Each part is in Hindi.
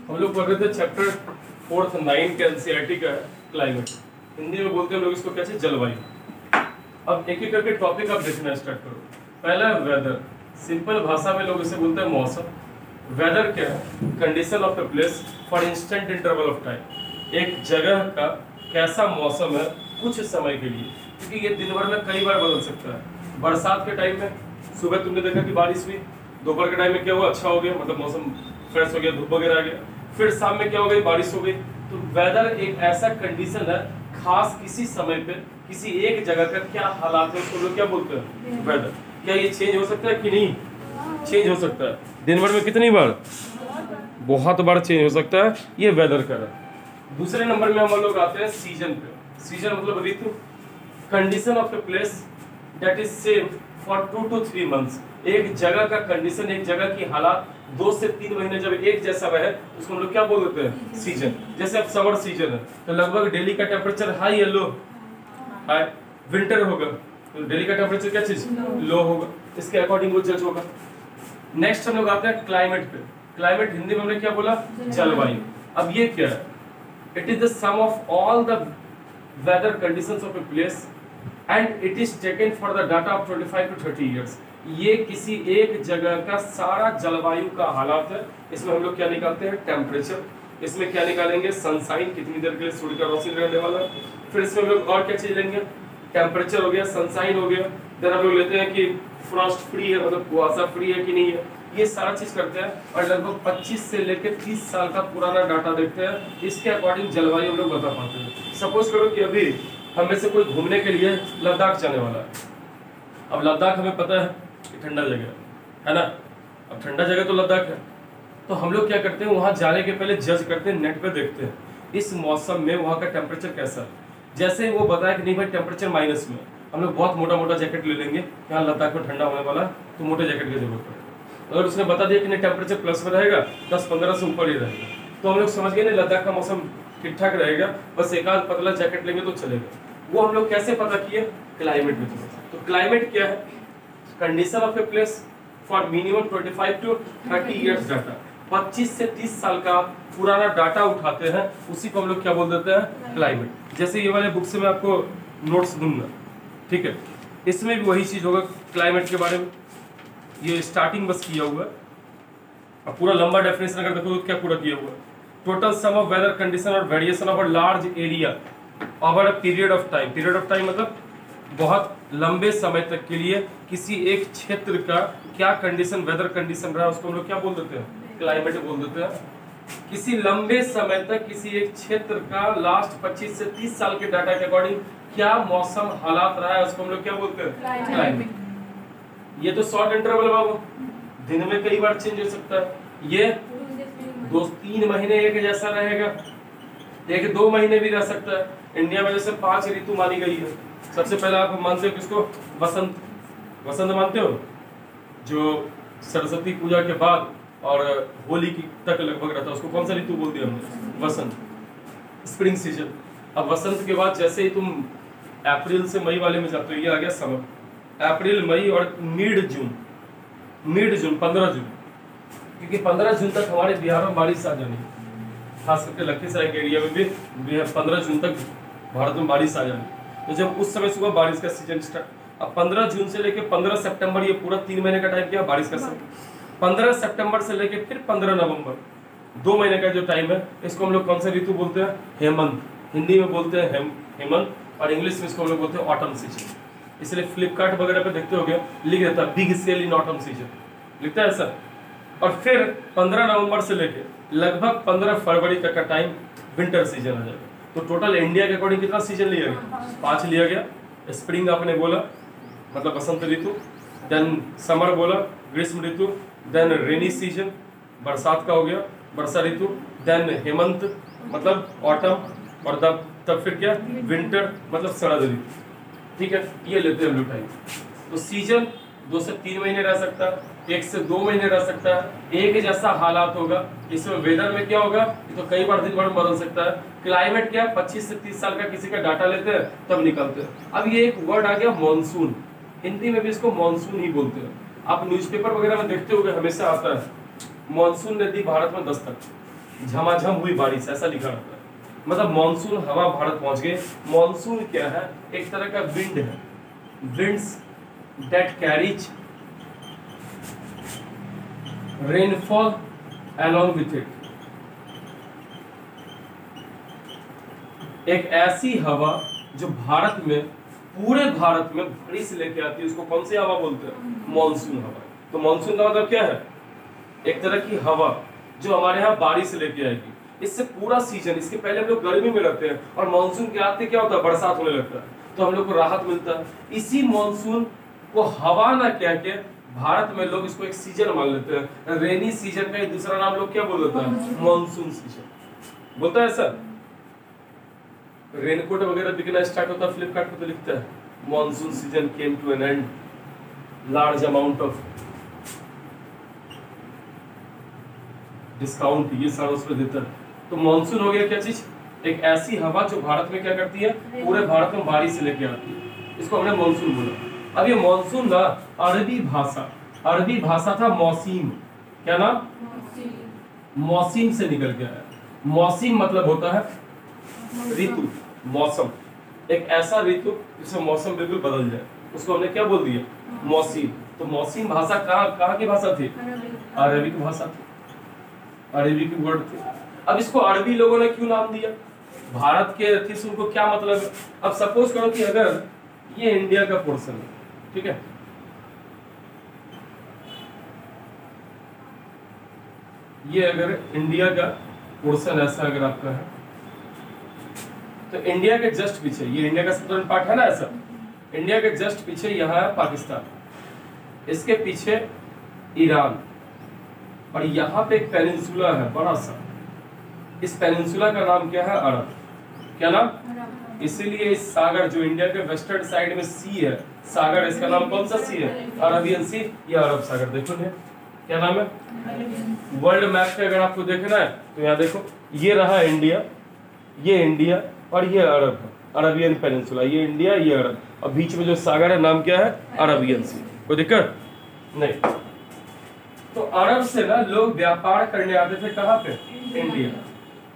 हम लोग पढ़ रहे थे चैप्टर 4th 9 के एनसीईआरटी का क्लाइमेट। हिंदी में बोलते हैं हम लोग इसको क्या चाहिए, जलवायु। अब एक एक करके टॉपिक आप देखना स्टार्ट करो। पहला है वेदर, सिंपल भाषा में लोग इसे बोलते हैं मौसम। वेदर क्या है, condition of a place for instant interval of time, एक जगह का कैसा मौसम है कुछ समय के लिए, क्योंकि ये दिन भर में कई बार बदल सकता है। बरसात के टाइम में सुबह तुमने देखा कि बारिश हुई, दोपहर के टाइम में क्या हुआ, अच्छा हो गया, मतलब मौसम फ्रेश हो गया, धूप वगैरह आ गया, फिर शाम में क्या हो गई, बारिश हो गई। तो वेदर एक ऐसा कंडीशन है, खास किसी समय पे किसी एक जगह का क्या हालात है उसको लोग क्या बोलते हैं, वेदर। क्या ये चेंज हो सकता है कि नहीं, चेंज हो सकता है। दिन भर में कितनी बार, बहुत बार चेंज हो सकता है, ये वेदर का है। दूसरे नंबर में हम लोग आते हैं सीजन पे। सीजन मतलब ऋतु, condition of a place that is same for 2 to 3 months। एक जगह का कंडीशन, एक जगह की हालात 2 से 3 महीने जब एक जैसा रहे उसको हम लोग क्या बोल देते हैं, सीजन। जैसे अब समर सीजन है तो लगभग डेली का टेम्परेचर हाई या लो, हाई। विंटर होगा तो डेली का टेम्परेचर क्या चीज, लो होगा, इसके अकॉर्डिंग वो जज होगा। नेक्स्ट हम लोग आते हैं क्लाइमेट पे। क्लाइमेट हिंदी में हमने क्या बोला, जलवायु। अब ये क्या है, it is the sum of all the weather conditions of a place and it is taken for the data of 25 to 30 years। ये किसी एक जगह का सारा जलवायु का हालात है। इसमें हम लोग क्या निकालते हैं, टेम्परेचर। इसमें क्या निकालेंगे, सनसाइन, कितनी देर के लिए सूर्य का रोशनी रहने वाला है। फिर इसमें हम लोग और क्या चीज लेंगे, टेम्परेचर हो गया, सनसाइन हो गया, देन हम लोग लेते हैं कि फ्रॉस्ट फ्री है, मतलब कुआसा फ्री है कि नहीं है। ये सारा चीज करते हैं और लगभग 25 से लेकर 30 साल का पुराना डाटा देखते हैं। इसके अकॉर्डिंग जलवायु हम लोग बता पाते हैं। सपोज करो कि अभी हम में से कोई घूमने के लिए लद्दाख जाने वाला है। अब लद्दाख हमें पता है कि ठंडा जगह है ना, अब ठंडा जगह तो लद्दाख है, तो हम लोग क्या करते हैं, वहां जाने के पहले जज करते हैं, नेट पे देखते हैं इस मौसम में वहां का टेम्परेचर कैसा है। जैसे ही वो बताया कि नहीं भाई टेम्परेचर माइनस में, हम लोग बहुत मोटा मोटा जैकेट ले लेंगे, यहाँ लद्दाख में ठंडा होने वाला तो मोटे जैकेट की जरूरत पड़ेगी। अगर उसने बता दिया कि नहीं टेम्परेचर प्लस में रहेगा, 10-15 से ऊपर ही रहेगा, तो हम लोग समझ गए नहीं लद्दाख का मौसम ठीक ठाक रहेगा, बस एक आध पतला जैकेट लेंगे तो चलेगा। वो हम लोग कैसे पता किए, क्लाइमेट में। तो क्लाइमेट क्या है, condition of a place for minimum 25 to 30 years data. 25 से 30 साल का पुराना डाटा उठाते हैं, उसी को हम लोग क्या बोल देते हैं, क्लाइमेट। जैसे ये वाले बुक से मैं आपको नोट्स दूंगा, ठीक है, इसमें भी वही चीज होगा क्लाइमेट के बारे में। ये स्टार्टिंग बस किया हुआ है, अब पूरा लंबा डेफिनेशन अगर देखो तो क्या पूरा किया हुआ है, total sum of weather condition और variation of a large area over a period of time. Period of time मतलब बहुत लंबे समय तक के लिए किसी एक क्षेत्र का क्या कंडीशन, वेदर कंडीशन रहा, उसको हम लोग क्या बोल देते हैं, क्लाइमेट बोल देते हैं। किसी लंबे समय तक किसी एक क्षेत्र का लास्ट 25 से 30 साल के डाटा के अकॉर्डिंग क्या मौसम हालात रहा है, उसको हम लोग क्या बोलते हैं, क्लाइमेट। ये तो शॉर्ट इंटरवल बाबू, दिन में कई बार चेंज हो सकता है। ये 2-3 महीने एक जैसा रहेगा, 1-2 महीने भी रह सकता है। इंडिया में जैसे 5 ऋतु मानी गई है। सबसे पहले आप मानते हो किसको, वसंत। वसंत मानते हो, जो सरस्वती पूजा के बाद और होली की तक लगभग रहता है, उसको कौन सा ऋतु बोल दिया हमने, वसंत, स्प्रिंग सीजन। अब वसंत के बाद जैसे ही तुम अप्रैल से मई वाले में जाते हो, ये आ गया समर। अप्रैल, मई और मिड जून 15 जून, क्योंकि 15 जून तक हमारे बिहार में बारिश आ जानी, खास करके लखीसराय के एरिया में भी 15 जून तक भारत में बारिश आ जानी। तो जब उस समय सुबह बारिश का सीजन स्टार्ट। अब 15 जून से लेकर 15 सितंबर, ये पूरा 3 महीने का टाइम क्या, बारिश का समय। 15 सितंबर से लेकर फिर 15 नवंबर, 2 महीने का जो टाइम है, इसको हम लोग कौन सा ऋतु बोलते हैं, हेमंत। हिंदी में बोलते हैं हेमंत, और इंग्लिश में इसको हम लोग बोलते हैं ऑटम सीजन। इसलिए फ्लिपकार्ट वगैरह पे देखते होगे लिख देता है big sale in autumn season, लिखता है ऐसा। और फिर 15 नवंबर से लेकर लगभग 15 फरवरी तक का टाइम विंटर सीजन आ जाएगा। तो टोटल इंडिया के अकॉर्डिंग कितना सीजन लिया गया, 5 लिया गया। स्प्रिंग आपने बोला मतलब बसंत ऋतु, देन समर बोला ग्रीष्म ऋतु, देन रेनी सीजन बरसात का हो गया, वर्षा ऋतु, देन हेमंत मतलब ऑटम, और तब फिर क्या, विंटर मतलब शरद ऋतु। ठीक है, ये लेते हैं हम लोग टाइम। तो सीजन 2 से 3 महीने रह सकता है, 1 से 2 महीने रह सकता है, एक जैसा हालात होगा। इसमें वेदर में क्या होगा, ये तो कई बार दिन भर बदल सकता है। क्लाइमेट क्या, 25 से 30 साल का किसी का डाटा लेते हैं तब निकालते हैं। अब ये एक वर्ड आ गया मॉनसून, हिंदी में भी इसको मॉनसून ही बोलते हैं। आप न्यूज़पेपर वगैरह में देखते होंगे, हमेशा आता है मॉनसून नदी भारत में दस्तक। झमाझम हुई बारिश, ऐसा लिखा रहता है। मतलब मॉनसून हवा भारत पहुंच गए। मॉनसून क्या है? एक तरह का विंड है, winds that carries rainfall along with it। एक ऐसी हवा जो भारत में, पूरे भारत में बारिश लेके आती है, उसको कौन सी हवा बोलते हैं? मॉनसून हवा। तो मॉनसून का मतलब क्या है? एक तरह की हवा जो हमारे यहाँ बारिश लेके आएगी। इससे पूरा सीजन, इसके पहले हम लोग गर्मी में रहते हैं और मॉनसून के आते क्या होता है? बरसात होने लगता है, तो हम लोग को राहत मिलता है। इसी मॉनसून को हवा ना कह के भारत में लोग इसको एक सीजन मान लेते हैं। रेनी सीजन का एक दूसरा नाम लोग क्या बोल देता है? मॉनसून सीजन बोलता है सर। रेनकोट वगैरह बिकना स्टार्ट होता है, फ्लिपकार्ट पे तो लिखता है monsoon season came to an end, large amount of discount, ये सारा उस पर देता है। तो मॉनसून हो गया क्या चीज? एक ऐसी हवा जो भारत में क्या करती है? पूरे भारत में बारिश लेके आती है, इसको हमने मॉनसून बोला। अब ये मॉनसून ना अरबी भाषा था मौसीम। क्या नाम? मौसीम से निकल गया है। मौसीम मतलब होता है ऋतु, मौसम। एक ऐसा ऋतु जिसमें मौसम बिल्कुल बदल जाए, उसको हमने क्या बोल दिया? मौसीम। तो मौसीम भाषा कहाँ की भाषा थी? अरबी की भाषा थी, अरबी की वर्ड थी। अब इसको अरबी लोगों ने क्यों नाम दिया? भारत के थी से उनको क्या मतलब है? अब सपोज करो कि अगर ये इंडिया का पोर्शन है, ठीक है, ये अगर इंडिया का पोर्शन ऐसा अगर आपका है, तो इंडिया के जस्ट पीछे, ये इंडिया का सदर्न पार्ट है ना ऐसा, इंडिया के जस्ट पीछे यहाँ है पाकिस्तान, इसके पीछे ईरान, और यहाँ पे एक पेनिनसुला है बड़ा सा। इस पेनिनसुला का नाम क्या है? अरब। क्या नाम? इसीलिए इस सागर जो इंडिया के वेस्टर्न साइड में सी है, सागर, इसका नाम कौन सा सी है? अरबियन सी या अरब सागर। देखो ने क्या नाम है? वर्ल्ड मैप पे अगर आपको देखना है तो यहाँ देखो, ये रहा इंडिया, ये इंडिया और ये अरब है, अरबियन पेनिनसुला। ये इंडिया, ये अरब, और बीच में जो सागर है नाम क्या है? अरबियन सी। कोई दिक्कत नहीं। तो अरब से ना लोग व्यापार करने आते थे, कहाँ पे? इंडिया।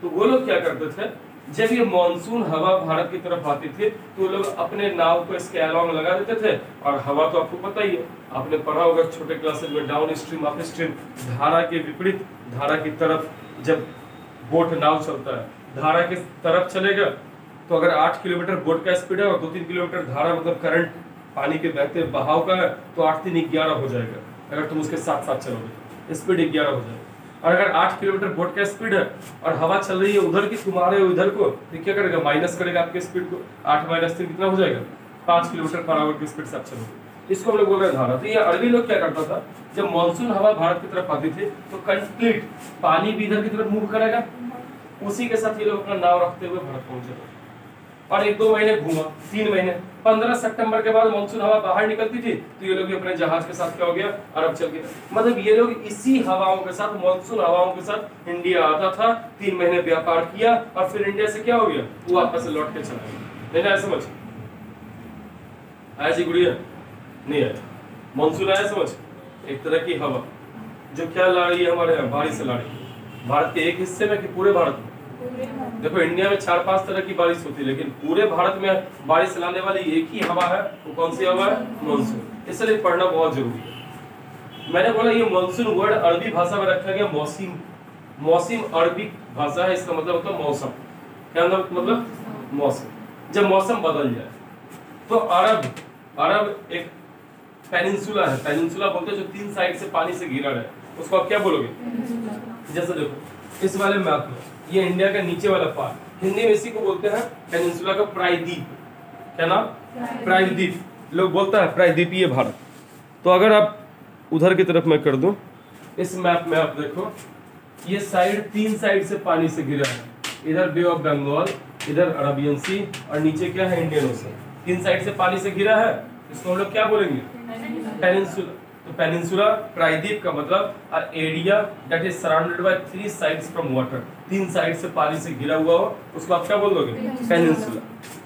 तो वो लोग क्या करते थे, जब ये मॉनसून हवा भारत की तरफ आती थी तो लोग अपने नाव को इसके अलोंग लगा देते थे। और हवा तो आपको पता ही है, आपने पढ़ा होगा छोटे क्लासेस में, डाउन स्ट्रीम अप स्ट्रीम, धारा के विपरीत धारा की तरफ जब बोट नाव चलता है, धारा की तरफ चलेगा तो अगर 8 किलोमीटर बोट का स्पीड है और 2-3 किलोमीटर धारा मतलब करंट पानी के बहते बहाव का है, तो 8-3-11 हो जाएगा अगर तुम उसके साथ साथ चलोगे, स्पीड 11 हो जाएगा। और अगर 8 किलोमीटर बोट का स्पीड है और हवा चल रही है उधर की, तुम्हारे उधर को, तो क्या करेगा? माइनस करेगा आपके स्पीड को। 8 - 3 कितना हो जाएगा? 5 किलोमीटर पर आवर की स्पीड से आप चलोगे। इसको हम लोग बोल रहे हैं धारा। तो ये अरबी लोग क्या करता था, जब मानसून हवा भारत की तरफ आती थी तो कंप्लीट पानी भी इधर की तरफ मूव करेगा, उसी के साथ ये लोग अपना नाव रखते हुए भारत पहुंचे। और 1-2 महीने घूमा, 3 महीने, 15 सितंबर के बाद मानसून हवा बाहर निकलती थी तो ये लोग भी अपने जहाज के साथ क्या हो गया? अरब चल गया। मतलब ये लोग इसी हवाओं के साथ, मानसून हवाओं के साथ इंडिया आता था, 3 महीने व्यापार किया और फिर इंडिया से क्या हो गया? वो वापस लौट के चला गया। नहीं आया समझ? आया जी गुड़िया? नहीं आया। मानसून आया समझ? एक तरह की हवा जो क्या ला रही है हमारे यहाँ? बारिश ला रही है। भारत के एक हिस्से में कि पूरे भारत में? देखो इंडिया में 4-5 तरह की बारिश होती है, लेकिन पूरे भारत में बारिश लाने वाली एक ही हवा है। वो कौन सी हवा है? मानसून। इसलिए पढ़ना बहुत जरूरी है। मैंने बोला ये मानसून वर्ड अरबी भाषा में रखा गया मौसीम। मौसीम अरबी भाषा है, इसका मतलब होता है मौसम। क्या मतलब? मौसम। जब मौसम बदल जाए तो अरब एक पेनिनसुला है, पेनिनसुला बोलते हैं जो 3 साइड से पानी से घिरा है, उसको आप क्या बोलोगे? जैसे देखो इस वाले मैप में ये इंडिया का नीचे वाला पार्ट, हिंदी में इसी को बोलते हैं पेनिनसुला का प्रायद्वीप। क्या नाम? प्रायद्वीप। लोग बोलता है प्रायद्वीपीय भारत। तो अगर आप उधर की तरफ मैं कर दूं, इस मैप में आप देखो ये साइड 3 साइड से पानी से घिरा है। इधर बे ऑफ बंगाल, इधर अरबियन सी और नीचे क्या है? Indian ocean. 3 साइड से पानी से घिरा है, इसको हम लोग क्या बोलेंगे? पेनिनसुला। तो पेनिनसुला प्रायद्वीप का मतलब area that is surrounded by 3 sides from water. 3 side से पानी से घिरा हुआ हो उसको आप क्या बोल दोगे? पेनिनसुला।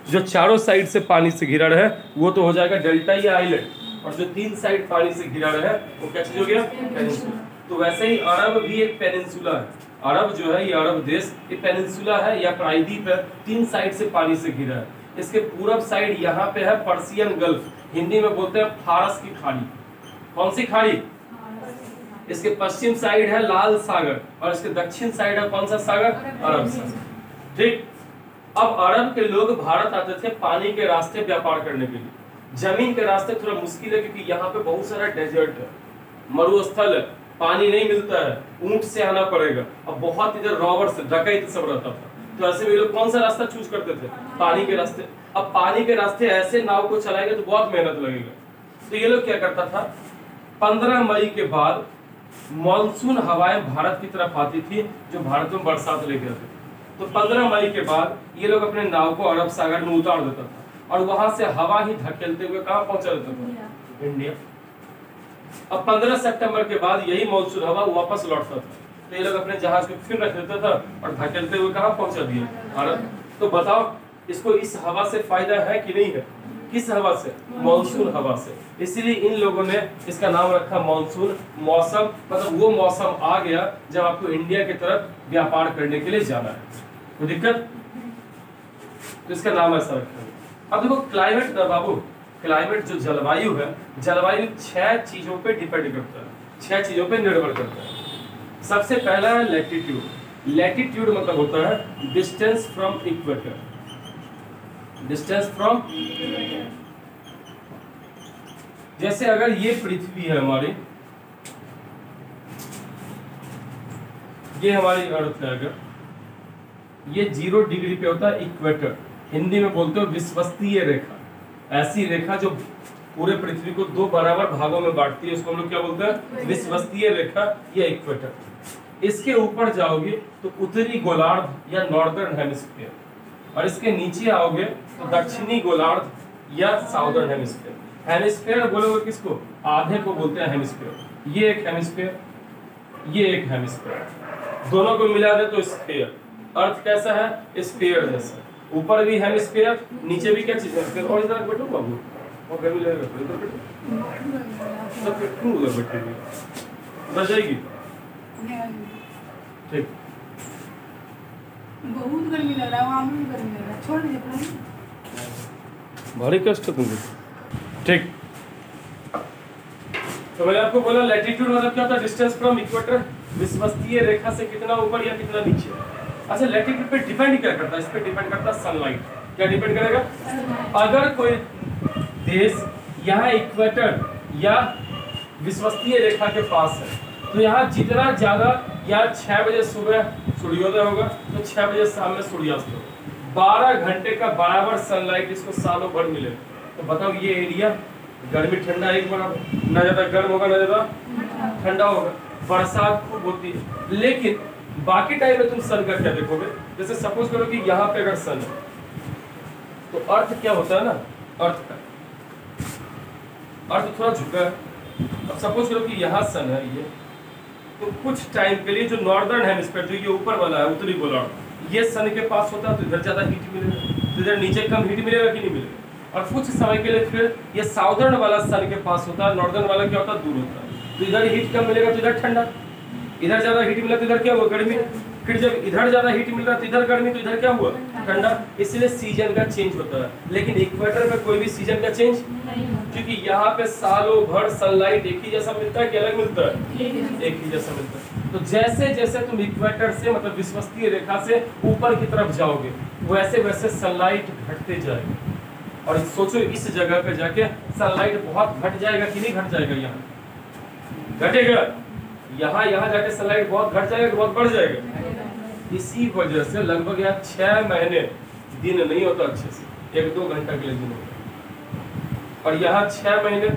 जो चारों साइड से पानी से घिरा रहे वो तो हो जाएगा डेल्टा या आइलैंड, और जो 3 साइड पानी से घिरा रहे वो क्या चीज हो गया? पेनिनसुला। तो वैसे ही अरब भी एक पेनिनसुला है। अरब जो है, ये अरब देश, ये पेनिनसुला है या प्रायद्वीप है, 3 साइड से पानी से घिरा है। इसके पूरब साइड यहाँ पे है पर्सियन गल्फ, हिंदी में बोलते हैं फारस की खाड़ी। कौन सी खाड़ी? इसके पश्चिम साइड है लाल सागर और इसके दक्षिण साइड है कौन सा सागर? अरब सागर। ठीक। अब अरब के लोग भारत आते थे पानी के रास्ते व्यापार करने के लिए। जमीन के रास्ते थोड़ा मुश्किल है क्योंकि यहाँ पे बहुत सारा डेजर्ट है, मरुस्थल है, पानी नहीं मिलता है, ऊंट से आना पड़ेगा। अब बहुत इधर रॉबर्स डकैत सब रहता था, तो ऐसे में लोग कौन सा रास्ता चूज करते थे? पानी के रास्ते। अब पानी के रास्ते ऐसे नाव को चलाएंगे तो बहुत मेहनत लगेगा, तो ये लोग क्या करता था, 15 मई के बाद मानसून हवाएं भारत की तरफ आती थी जो भारत में बरसात लेके आती थी। तो 15 मई के बाद ये लोग अपने नाव को अरब सागर में उतार देता था और वहां से हवा ही धकेलते हुए कहां पहुंचा देता था? इंडिया। अब 15 सितंबर के बाद यही मानसून हवा वापस लौटता था, तो ये लोग अपने जहाज को फिर रख देता था और धकेलते हुए कहां पहुंचा दिया? अरब। तो बताओ इसको इस हवा से फायदा है कि नहीं है? किस हवा से? मानसून हवा से। इसीलिए इन लोगों ने इसका नाम रखा मानसून। मौसम मतलब वो मौसम आ गया जब आपको इंडिया की तरफ व्यापार करने के लिए जाना है, कोई दिक्कत? तो इसका नाम ऐसा रखा। अब देखो क्लाइमेट ना बाबू, क्लाइमेट जो जलवायु है, जलवायु 6 चीजों पे डिपेंड करता है, 6 चीजों पे निर्भर करता है। सबसे पहला है लैटिट्यूड। लैटिट्यूड मतलब होता है distance from equator. Distance from, जैसे अगर ये पृथ्वी है हमारी, ये हमारी अर्थ है, अगर ये 0 डिग्री पे होता है इक्वेटर, हिंदी में बोलते हो विषुवतीय रेखा। ऐसी रेखा जो पूरे पृथ्वी को 2 बराबर भागों में बांटती है उसको हम लोग क्या बोलते हैं? विषुवतीय रेखा या इक्वेटर। इसके ऊपर जाओगे तो उत्तरी गोलार्ध या नॉर्दर्न हेमिस्फीयर, और इसके नीचे आओगे तो दक्षिणी गोलार्ध या साउदर्न हेमिस्फीयर। हेमिस्फीयर बोलोगे किसको? आधे को बोलते हैं हेमिस्फीयर। ये एक हेमिस्फीयर, ये एक हेमिस्फीयर, दोनों को मिला दे तो स्फीयर। अर्थ कैसा है? स्फीयर जैसा। ऊपर भी हेमिस्फीयर, नीचे भी क्या चीज है? और इधर बैठो बाबू, और गर्मी लगेगा इधर बैठो, सब क्यों उधर बैठेगी? उधर जाएगी। ठीक, बहुत गर्मी लग रहा है, वहाँ भी गर्मी लग रहा है, छोड़ दीजिए अपना। भारी कष्ट तुमको। ठीक, तो मैंने आपको बोला लैटिट्यूड मतलब क्या होता है? डिस्टेंस फ्रॉम इक्वेटर, विषुवतीय रेखा से कितना ऊपर या कितना नीचे। अच्छा, लैटिट्यूड पे डिपेंड क्या करता है? इस पे डिपेंड करता है सनलाइट। क्या डिपेंड करेगा? अगर कोई देश यहाँ इक्वेटर या विषुवतीय रेखा के पास है तो यहाँ जितना ज्यादा, या 6 बजे सुबह सूर्योदय होगा तो 6 बजे शाम में सूर्यास्त होगा, 12 घंटे का बराबर सनलाइट इसको सालों भर मिलेगा। तो बताओ ये एरिया गर्मी ठंडा एक बराबर, ना ज्यादा गर्म होगा ना ज्यादा ठंडा होगा, बरसात खूब होती है। लेकिन बाकी टाइम में तुम सन का क्या देखोगे? जैसे सपोज करो कि यहाँ पे अगर सन है तो अर्थ क्या होता है ना, अर्थ का अर्थ थोड़ा झुका है। अब सपोज करो कि यहाँ सन है ये, तो कुछ टाइम के लिए जो नॉर्दर्न हेमिस्फीयर जो ये ऊपर वाला है उत्तरी गोलार्ध, ये सन के पास होता है तो इधर ज्यादा हीट मिलेगा, तो इधर नीचे कम हीट मिलेगा कि नहीं मिलेगा। और कुछ समय के लिए फिर ये साउदर्न वाला सन के पास होता है, नॉर्दर्न वाला क्या होता है? दूर होता है, तो इधर हीट कम मिलेगा तो इधर ठंडा, इधर ज्यादा हीट मिला तो इधर क्या हुआ? गर्मी। फिर जब इधर ज्यादा हीट मिल रहा तो इधर गर्मी, तो इधर क्या हुआ? ठंडा। इसलिए सीजन का चेंज होता है। लेकिन इक्वेटर में कोई भी सीजन का चेंज नहीं, क्योंकि यहाँ पे सालों भर सनलाइट एक ही जैसा मिलता है कि अलग मिलता है? एक ही जैसा मिलता है। तो जैसे जैसे तुम इक्वेटर से मतलब विषुवतीय रेखा से ऊपर की तरफ जाओगे वैसे वैसे सनलाइट घटते जाएगी। और सोचो इस जगह पे जाके सनलाइट बहुत घट जाएगा कि नहीं घट जाएगा? यहाँ घटेगा, यहाँ जाके सनलाइट बहुत घट जाएगा, बहुत बढ़ जाएगा। इसी वजह से लगभग यहाँ 6 महीने दिन नहीं होता अच्छे से, 1-2 घंटा के लिए दिन होता। और यहाँ 6 महीने,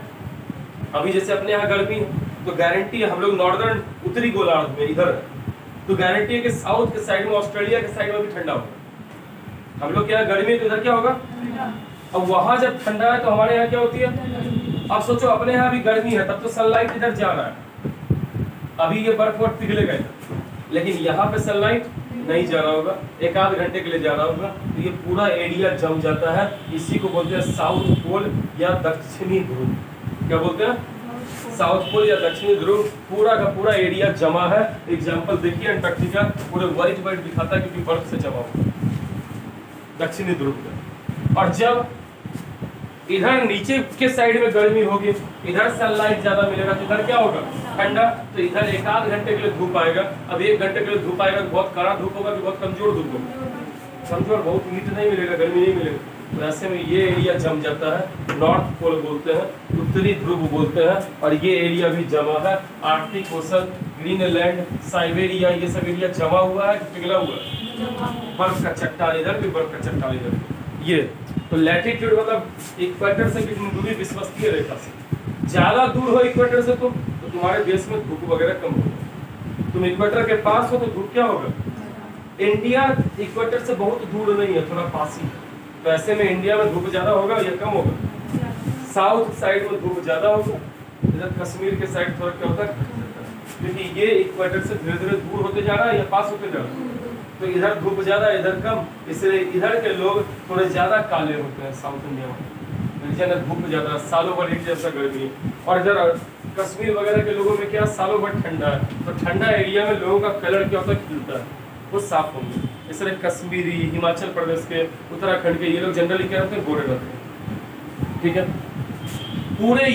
अभी जैसे अपने यहाँ गर्मी तो गारंटी है हम लोग नॉर्दर्न उत्तरी गोलार्ध में इधर है, तो गारंटी है कि साउथ के साइड में, ऑस्ट्रेलिया के साइड में भी ठंडा होगा। हम लोग क्या गर्मी तो इधर क्या होगा? अब वहां जब ठंडा है तो हमारे यहाँ क्या होती है? अब सोचो अपने यहाँ भी गर्मी है तब तो सनलाइट इधर जा रहा है, अभी ये बर्फ वर्फ पिघलेगा इधर, लेकिन यहाँ पे सनलाइट नहीं जा रहा होगा, 1-8 घंटे के लिए जा रहा होगा, तो ये पूरा एरिया जम जाता है। इसी को बोलते हैं साउथ पोल या दक्षिणी ध्रुव। क्या बोलते हैं? साउथ पोल या दक्षिणी ध्रुव पूरा का पूरा एरिया जमा है। एग्जांपल देखिए अंटार्कटिका पूरे व्हाइट व्हाइट दिखाता है क्योंकि बर्फ से जमा हुआ दक्षिणी ध्रुव का। और जब इधर नीचे के साइड में गर्मी होगी, इधर सनलाइट ज्यादा मिलेगा तो इधर क्या होगा ठंडा, तो इधर एक आध घंटे के लिए धूप आएगा। अब 1 घंटे के लिए धूप आएगा, बहुत कड़ा धूप होगा कि बहुत कमजोर धूप होगा, कमजोर, बहुत हीट नहीं मिलेगा, गर्मी नहीं मिलेगा। तो ऐसे में ये एरिया जम जाता है, नॉर्थ पोल बोलते हैं, उत्तरी ध्रुव बोलते हैं। और ये एरिया भी जमा है, आर्कटिक ओशन, ग्रीनलैंड, साइबेरिया, ये सब एरिया जमा हुआ है, पिघला हुआ है, बर्फ का चट्टान इधर भी, बर्फ का चट्टान इधर भी। ये तो लैटिट्यूड मतलब इक्वेटर से कितनी दूरी विश्वसनीय रेखा से, ज्यादा दूर हो इक्वेटर से तो तुम्हारे देश में धूप वगैरह कम होगा। तुम इक्वेटर के पास हो तो धूप क्या होगा, इंडिया इक्वेटर से बहुत दूर नहीं है, थोड़ा पास ही, तो ऐसे में इंडिया में धूप ज्यादा होगा या कम होगा, साउथ साइड में धूप ज्यादा होगा, इधर कश्मीर के साइड थोड़ा क्या होता है, क्योंकि ये इक्वेटर से धीरे धीरे दूर होते जा रहा है या पास होते जा रहा है, तो इधर धूप ज्यादा इधर कम, इसलिए इधर के लोग थोड़े ज्यादा काले होते हैं साउथ इंडिया में, रीजन में धूप ज्यादा, सालों भर एक जैसा गर्मी है। और इधर कश्मीर वगैरह के लोगों में क्या सालों भर ठंडा है, तो ठंडा एरिया में लोगों का कलर क्या होता है, खिलता है, वो साफ होंगे। इसलिए कश्मीरी, हिमाचल प्रदेश के, उत्तराखंड के ये लोग जनरली क्या रहते हैं, गोरे रहते हैं। ठीक है, पूरा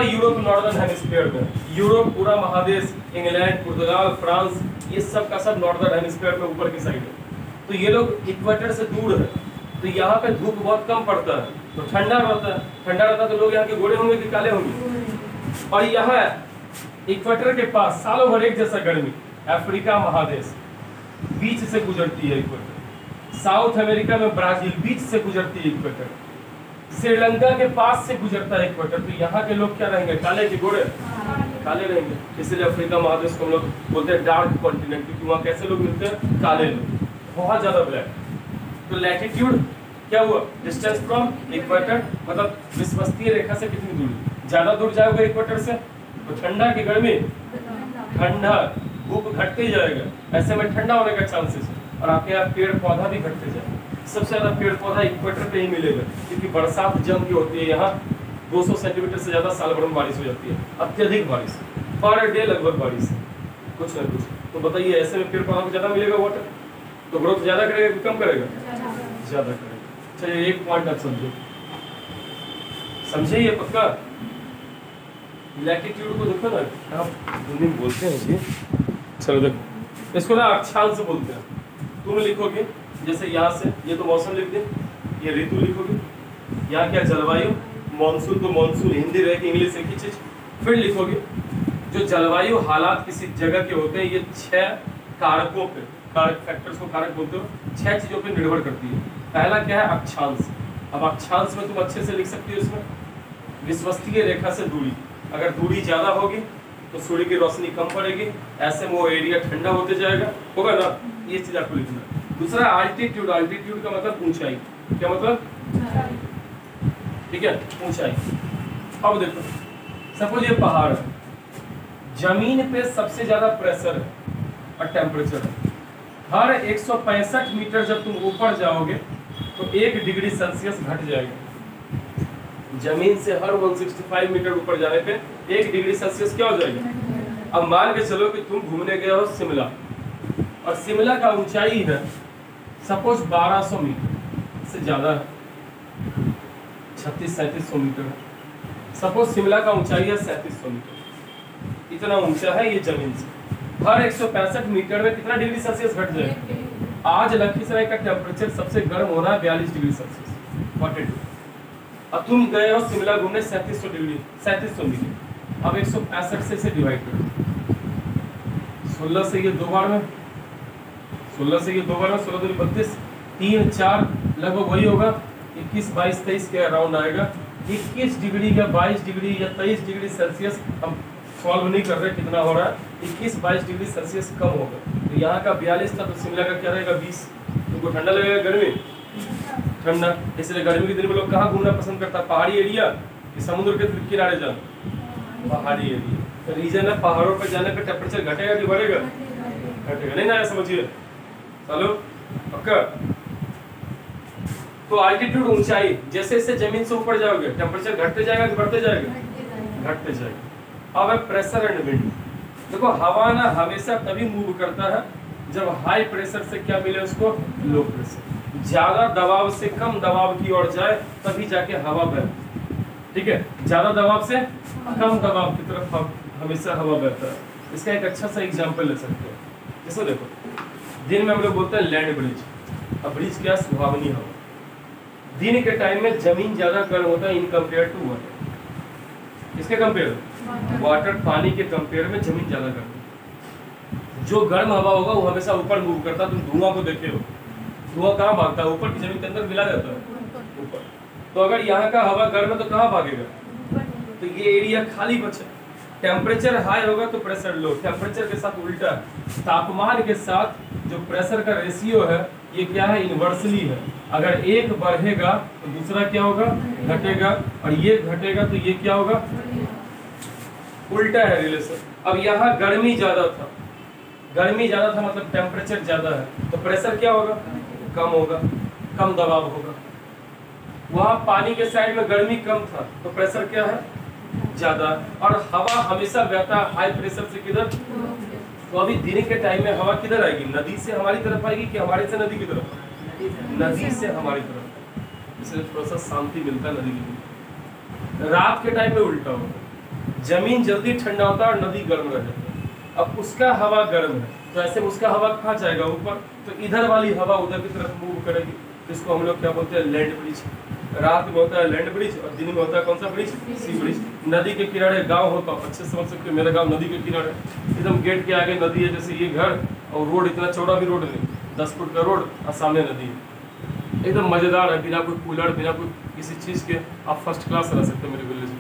यूरोप नॉर्दर्न हेमिस्फीयर में, यूरोप पूरा महादेश, इंग्लैंड, पुर्तगाल, फ्रांस, ये सब का सब नॉर्दर्न हेमिस्फीयर में ऊपर की साइड है। तो ये लोग इक्वेटर से दूर है, तो यहाँ पे धूप बहुत कम पड़ता है, तो ठंडा रहता है, तो लोग यहाँ के गोरे होंगे कि काले होंगे। और यहाँ इक्वेटर के पास सालों भर एक जैसा गर्मी, अफ्रीका महादेश बीच से गुजरती है इक्वेटर, साउथ अमेरिका में ब्राजील बीच से गुजरती है इक्वेटर, श्रीलंका के पास से गुजरता है इक्वेटर, तो यहाँ के लोग क्या रहेंगे, काले के गोरे, काले रहेंगे। इसलिए अफ्रीका महादेश को हम लोग बोलते हैं डार्क कॉन्टिनेंट, क्योंकि वहाँ कैसे लोग मिलते हैं, काले लोग, बहुत ज्यादा ब्लैक। तो लैटिट्यूड क्या हुआ, डिस्टेंस फ्रॉम इक्वेटर, मतलब विषुवतीय रेखा से कितनी दूरी, ज्यादा दूर जाओगे इक्वेटर से तो ठंडा की गर्मी, ठंडा, धूप घटते ही जाएगा, ऐसे में ठंडा होने का चांसेस है। और आपके यहाँ पेड़ पौधा भी घटते जाएगा, सबसे ज्यादा पेड़ पौधा इक्वेटर पे ही मिलेगा, क्योंकि बरसात जम की होती है यहाँ, 200 सेंटीमीटर से ज्यादा साल भर में बारिश हो जाती है, अत्यधिक बारिश, पर डे लगभग बारिश, कुछ ना कुछ। तो बताइए ऐसे में पेड़ पौधा को ज्यादा मिलेगा वाटर, तो ग्रोथ ज्यादा करेगा कि कम करेगा, ज्यादा करेगा। चलिए एक पॉइंट आप समझे ये पक्का। लैटिट्यूड को देखो ना, आप हिंदी में बोलते हैं जी, चलो देखो इसको ना अक्षांश बोलते हैं। तुम लिखोगे जैसे यहाँ से, ये तो मौसम लिख दे, ये ऋतु लिखोगे, यहाँ क्या जलवायु, मॉनसून तो मॉनसून हिंदी रहेगी, इंग्लिश एक ही चीज। फिर लिखोगे जो जलवायु हालात किसी जगह के होते हैं, ये 6 कारकों पे, कारक फैक्टर्स को कारक बोलते हो, 6 चीजों पे निर्भर करती है। पहला क्या है, अक्षांश। अब अक्षांश में तुम अच्छे से लिख सकती हो, इसमें विषुवतीय रेखा से दूरी, अगर दूरी ज्यादा होगी तो सूर्य की रोशनी कम पड़ेगी, ऐसे में वो एरिया ठंडा होते जाएगा, होगा ना, ये चीज आपको लिखना है। दूसरा अल्टीट्यूड, अल्टीट्यूड का मतलब ऊंचाई, क्या मतलब, ठीक है, ऊंचाई। अब देखो सपोज ये पहाड़ है, जमीन पे सबसे ज्यादा प्रेशर है और टेम्परेचर है, हर 165 मीटर जब तुम ऊपर जाओगे तो 1 डिग्री सेल्सियस घट जाएगा। जमीन से हर 165 मीटर ऊपर जाने पे 1 डिग्री सेल्सियस क्या हो जाएगा। अब मान के चलो कि तुम घूमने गए हो शिमला, और शिमला का ऊंचाई है सपोज 1200 मीटर से ज्यादा, 3600-3700 मीटर है। सपोज शिमला का ऊंचाई है 3700 मीटर, इतना ऊंचा है ये जमीन से, हर 165 मीटर में कितना डिग्री सेल्सियस घट जाएगा। आज लखीसराय का टेम्परेचर सबसे गर्म हो रहा है 42 डिग्री सेल्सियस, 42। अब तुम गए हो शिमला घूमने 3700 मीटर, अब 165 से इसे डिवाइड करो, 16 से ये 2 बार में, 16 से ये 2 बार में, 16 दूनी 32, 3 4 लगभग वही होगा, 21 22 23 के अराउंड आएगा। 21 डिग्री या 22 डिग्री या 23 डिग्री सेल्सियस, हम सॉल्व नहीं कर रहे कितना हो रहा है, 21-22 डिग्री सेल्सियस कम होगा। तो यहाँ का 42 था, तो शिमला का क्या रहेगा 20। तुमको ठंडा लगेगा, गर्मी ठंडा, इसलिए गर्मी के दिन में लोग कहाँ घूमना पसंद करता है, पहाड़ी एरिया कि समुद्र के किनारे जाना, पहाड़ी एरिया। रीजन है पहाड़ों पर जाने पर टेम्परेचर घटेगा कि बढ़ेगा, घटेगा, नहीं ना, समझिए, चलो पक्का। तो अल्टीट्यूड ऊंचाई, जैसे जैसे जमीन से ऊपर जाओगे टेम्परेचर घटते जाएगा कि बढ़ते जाएगा, घटते जाएगा। अब है प्रेशर एंड विंड। देखो हवा ना हमेशा तभी मूव करता है जब हाई प्रेशर से क्या मिले उसको, लो प्रेशर। ज्यादा दबाव से कम दबाव की ओर जाए तभी जाके हवा बहती, ठीक है। ज्यादा दबाव से कम दबाव की तरफ हमेशा हवा बहता है। इसका एक अच्छा सा एग्जांपल ले सकते हो। जैसे देखो दिन में हम लोग बोलते हैं लैंड ब्रिज। अब ब्रिज क्या, सुहावनी हवा। दिन के टाइम में जमीन ज्यादा गर्म होता है इन कंपेयर टू वाटर। किसके कंपेयर, वाटर, पानी के कंपेयर में जमीन ज्यादा गर्म है। जो गर्म हवा होगा वो हमेशा ऊपर मूव करता है। तुम धुआं को देखे हो, धुआं कहाँ भागता है, ऊपर की जमीन के अंदर मिला जाता है, ऊपर। तो अगर यहाँ का हवा गर्म है तो कहाँ भागेगा, तो ये एरिया खाली बचा। टेम्परेचर हाई होगा तो प्रेशर लो, टेम्परेचर के साथ उल्टा, तापमान के साथ जो प्रेशर का रेशियो है ये क्या है, इनवर्सली है। अगर एक बढ़ेगा तो दूसरा क्या होगा, घटेगा, और ये घटेगा तो ये क्या होगा, उल्टा है रिलेशन। अब यहाँ गर्मी ज्यादा था, गर्मी ज्यादा था मतलब टेम्परेचर ज्यादा है, तो प्रेशर क्या होगा, कम होगा, कम दबाव होगा। वहाँ पानी के साइड में गर्मी कम था तो प्रेशर क्या है, ज्यादा। और हवा हमेशा बहता है हाई प्रेशर से किधर, तो अभी दिन के टाइम में हवा किधर आएगी, नदी से हमारी तरफ आएगी कि हमारे से नदी की तरफ, नदी से हमारी तरफ। इसलिए थोड़ा सा शांति मिलता है नदी की। रात के टाइम में उल्टा होता, जमीन जल्दी ठंडा होता है और नदी गर्म रह जाती है। अब उसका हवा गर्म है तो ऐसे उसका हवा कहाँ जाएगा, ऊपर, तो इधर वाली हवा उधर की तरफ मूव करेगी। इसको हम लोग क्या बोलते हैं, लैंड ब्रिज। रात में होता है लैंड ब्रिज और दिन में होता है कौन सा ब्रिज, सी ब्रिज। नदी के किनारे गांव हो तो आप अच्छे समझ सकते हो, मेरा गांव नदी के किनारे, एकदम गेट के आगे नदी है। जैसे ये घर और रोड, इतना चौड़ा भी रोड नहीं, 10 फुट का रोड और सामने नदी है। एकदम मजेदार है, बिना कोई कूलर, बिना कोई किसी चीज के आप फर्स्ट क्लास रह सकते हो मेरे विलेज में,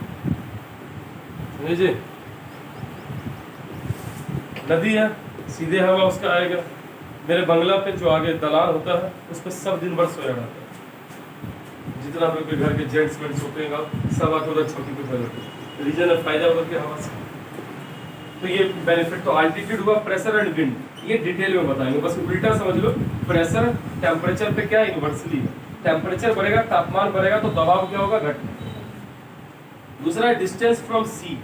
समझिए। नदी है, सीधे हवा उसका आएगा। मेरे बंगला पे जो आगे दलान होता है उस पर सब दिन भर सोया रहता है। जितना आपके घर के जेंट्स वेंट्स होते हैं सब आके उधर छुट्टी पे सोए रहते हैं। रीजन है फायदा होता है हवा से। तो ये बेनिफिट तो अल्टीट्यूड हुआ, प्रेशर एंड विंड, ये डिटेल में बताएंगे, बस उल्टा समझ लो। प्रेशर टेम्परेचर पे क्या इनवर्सली है, टेम्परेचर बढ़ेगा, तापमान बढ़ेगा तो दबाव क्या होगा, घटेगा। दूसरा है डिस्टेंस फ्रॉम सी,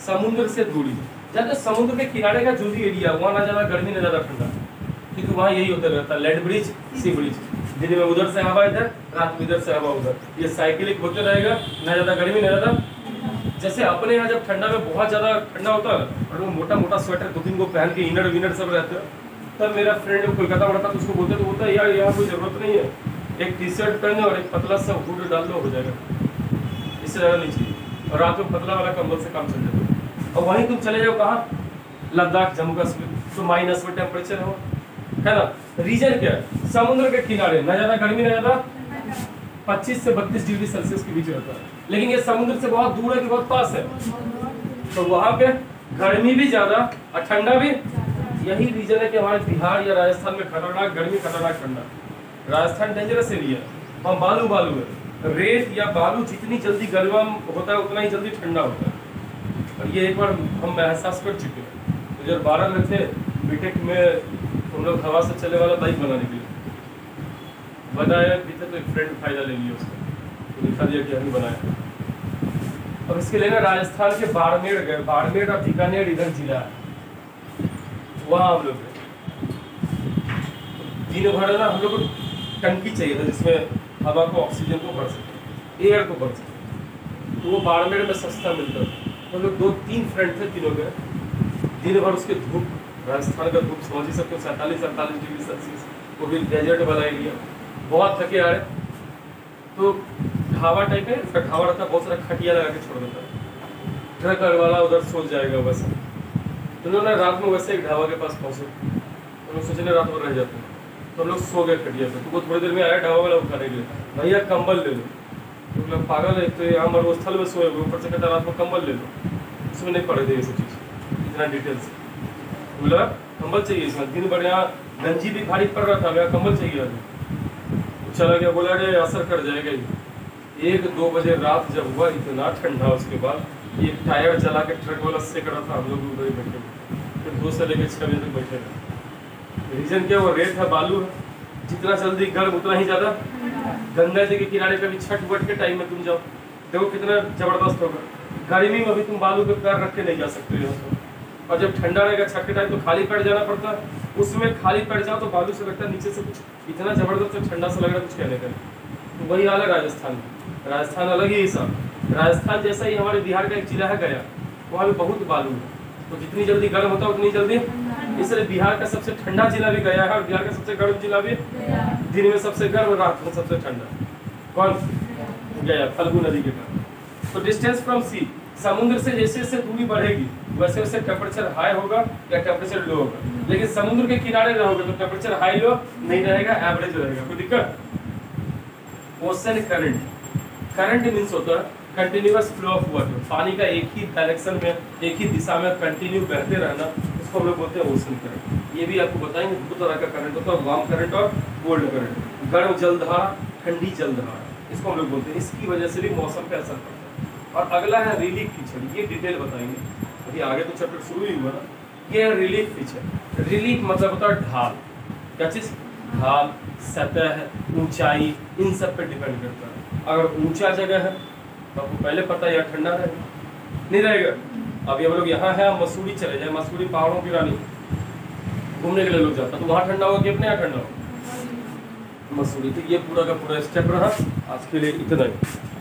समुद्र से दूरी। जब समुद्र के किनारे का जो भी एरिया, वहाँ ना ज्यादा गर्मी ना ज्यादा ठंडा, क्योंकि वहाँ यही होता रहता है, लैंड ब्रिज, सी ब्रिज। दिन में उधर से हवा इधर, रात में इधर से हवा उधर, ये साइकिलिक होते रहेगा, ना ज्यादा गर्मी ना ज्यादा। जैसे अपने यहाँ जब ठंडा में बहुत ज्यादा ठंडा होता है और वो मोटा मोटा स्वेटर 2-3 को पहन के इनर विनर सब रहते हैं, तब मेरा फ्रेंड कोलकाता में रहता तो उसको बोलते तो बोलता है यार यहाँ कोई जरूरत नहीं है, एक टी शर्ट पहने और एक पतला सा हुड डाल दो, हो जाएगा, इससे ज्यादा नहीं चाहिए। और रात में पतला वाला कंबल से काम चल जाता है। और वहीं तुम चले जाओ कहाँ, लद्दाख, जम्मू कश्मीर, तो माइनस में टेम्परेचर है ना। रीजन क्या है, समुद्र के किनारे, ना ज्यादा गर्मी ना ज्यादा, 25 से 32 डिग्री सेल्सियस के बीच रहता है। लेकिन ये समुद्र से बहुत दूर है कि बहुत पास है, तो वहां पे गर्मी भी ज्यादा और ठंडा भी। यही रीजन है कि हमारे बिहार या राजस्थान में खतरनाक गर्मी, खतरनाक ठंडा। राजस्थान डेंजरस एरिया, वहाँ बालू बालू है, रेत या बालू जितनी जल्दी गर्म होता है उतना ही जल्दी ठंडा होता है। और ये एक बार हम एहसास कर चुके हैं। 2012 में थे बीटेक में, हम लोग हवा से चलने वाला बाइक बनाने के लिए बनाया भी थे, तो एक फ्रेंड फायदा ले लिया उसका, तो दिखा दिया कि हम बनाया। अब इसके लिए ना राजस्थान के बाड़मेर गए, बाड़मेर और बीकानेर इधर जिला है, वहाँ हम लोग गए। दिन भर ना हम लोग को टंकी चाहिए था जिसमें हवा को, ऑक्सीजन को भर सके, एयर को भर सके, तो वो बाड़मेर में सस्ता मिलता था। हम लोग 2-3 फ्रेंड थे, तीनों गए। दिन भर उसके धूप, राजस्थान का धूप समझ ही सकते हो, 47-48 डिग्री सेल्सियस, वो भी डेजर्ट वाला एरिया, बहुत थके आ रहे। तो ढाबा टाइप है, उसका ढाबा रहता है, बहुत सारा खटिया लगा के छोड़ देता है, ट्रक वाला उधर सो जाएगा वैसे। तो उन्होंने रात में वैसे एक ढाबा के पास पहुँचे, तो लोग सोचे रात भर रह जाते हैं, तो हम लोग सो गए खटिया पे। तो वो थोड़ी देर में आया ढाबा वाला उठाने के लिए, भैया कंबल ले लो। तो लोग पागल है, तो यहाँ मरुस्थल में सोए हुए, ऊपर से कहता रात में कंबल ले लो। उसमें नहीं पढ़े थे ये सब चीज़ इतना डिटेल्स, बोला कंबल चाहिए इसमें। दिन भर यहाँ गंजी भी भारी पड़ रहा था, मेरा कंबल चाहिए अभी। चला गया, बोला अरे असर कर जाएगा ही। 1-2 बजे रात जब हुआ, इतना ठंडा, उसके बाद एक टायर जला के ट्रक वाला सेक रहा था, हम लोग उधर ही बैठे, फिर 2 से लेकर 6 बजे तक बैठे रहे। रीजन क्या, वो रेत है, बालू है, जितना जल्दी गर्म उतना ही ज़्यादा। गंगा जी के किनारे कभी छठ वट के टाइम में तुम जाओ, देखो कितना जबरदस्त होगा, गर्मी में भी तुम बालू पे पैर रख के नहीं जा सकते हो तो। और जब ठंडा रहेगा छठ के टाइम तो खाली पैर जाना पड़ता है, उसमें खाली पैर जाओ तो बालू से लगता है नीचे से कुछ इतना जबरदस्त ठंडा सा लग रहा है कुछ कहने का। तो वही हाल है राजस्थान में। राजस्थान अलग ही सब। राजस्थान जैसा ही हमारे बिहार का एक जिला है गया, वहाँ भी बहुत बालू है, तो जितनी जल्दी गर्म होता है उतनी जल्दी, इसलिए बिहार का सबसे ठंडा जिला भी गया है और बिहार का सबसे गर्म जिला भी, दिन में सबसे गर्म रात में सबसे ठंडा कौन गया, फल्गु नदी के कारण। तो डिस्टेंस फ्रॉम सी, समुद्र से जैसे जैसे दूरी बढ़ेगी वैसे वैसे टेम्परेचर हाई होगा या टेम्परेचर लो होगा, लेकिन समुद्र के किनारे रहोगे तो टेम्परेचर हाई लो नहीं रहेगा, एवरेज रहेगा। कोई दिक्कत? ओशन करंट, करंट मीन्स होता है कंटिन्यूअस फ्लो ऑफ वाटर, पानी का एक ही डायरेक्शन में एक ही दिशा में कंटिन्यू बहते रहना, इसको हम लोग बोलते हैं ओशन करंट। ये भी आपको बताएंगे दो तरह का करंट होता है, वार्म करंट और कोल्ड करंट। गर्म जलधारा, ठंडी जलधारा, इसको हम लोग बोलते हैं। इसकी वजह से भी मौसम पे असर पड़ता है। और अगला है रिलीफ फीचर, ये डिटेल बताएंगे, अभी आगे तो चैप्टर शुरू ही हुआ ना। ये है रिलीफ फीचर। रिलीफ मतलब होता है ढाल, क्या चीज? ढाल, सतह, ऊंचाई, इन सब पे डिपेंड करता है। अगर ऊंचा जगह है तो आपको पहले पता है यार ठंडा रहेगा, नहीं रहेगा। अभी हम लोग यहाँ है, मसूरी चले जाए, मसूरी पहाड़ों की रानी, घूमने के लिए लोग जाता है, तो वहाँ ठंडा होगा कि अपने यहाँ ठंडा होगा? मसूरी। तो ये पूरा का पूरा स्टेप रहा। आज के लिए इतना ही,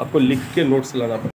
आपको लिख के नोट्स लाना पड़ेगा।